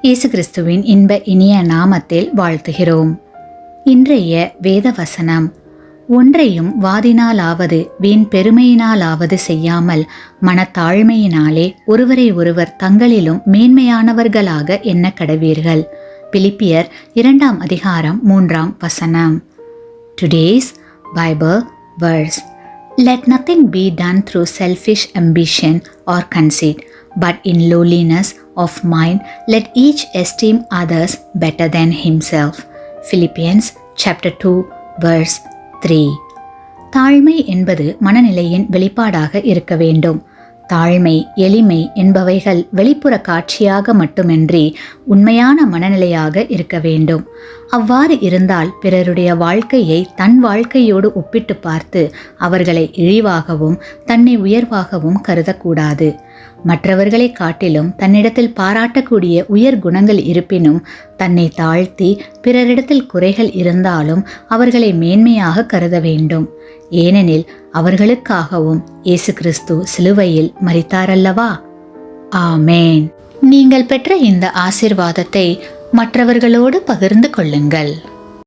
இயேசு கிறிஸ்துவின் இன்ப இனிய நாமத்தில் வாழ்த்துகிறோம். இன்றைய வேத வசனம், ஒன்றையும் வாதினாலாவது வீண் பெருமையினாலாவது செய்யாமல் மனத்தாழ்மையினாலே ஒருவரை ஒருவர் தங்களிலும் மேன்மையானவர்களாக எண்ண கடவீர்கள். பிலிப்பியர் 2 அதிகாரம் 3 Today's Bible verse. Let nothing be done through selfish ambition or conceit, but in lowliness of mind let each esteem others better than himself. Philippians chapter 2 verse 3. தாழ்மை என்பது மனநிலையின் வெளிப்பாடாக இருக்க வேண்டும். தாழ்மை, எளிமை என்பவைகள் வெளிப்புற காட்சியாக மட்டுமின்றி உண்மையான மனநிலையாக இருக்க வேண்டும். அவ்வாறு இருந்தால் பிறருடைய வாழ்க்கையை தன் வாழ்க்கையோடு ஒப்பிட்டு பார்த்து அவர்களை இழிவாகவும் தன்னை உயர்வாகவும் கருதக்கூடாது. மற்றவர்களை காட்டிலும் தன்னிடத்தில் பாராட்டக்கூடிய உயர் குணங்கள் இருப்பினும் தன்னை தாழ்த்தி பிறரிடத்தில் குறைகள் இருந்தாலும் அவர்களை மேன்மையாக கருத வேண்டும். ஏனெனில் அவர்களுக்காகவும் இயேசு கிறிஸ்து சிலுவையில் மரித்தாரல்லவா? ஆமேன். நீங்கள் பெற்ற இந்த ஆசீர்வாதத்தை மற்றவர்களோடு பகிர்ந்து கொள்ளுங்கள்.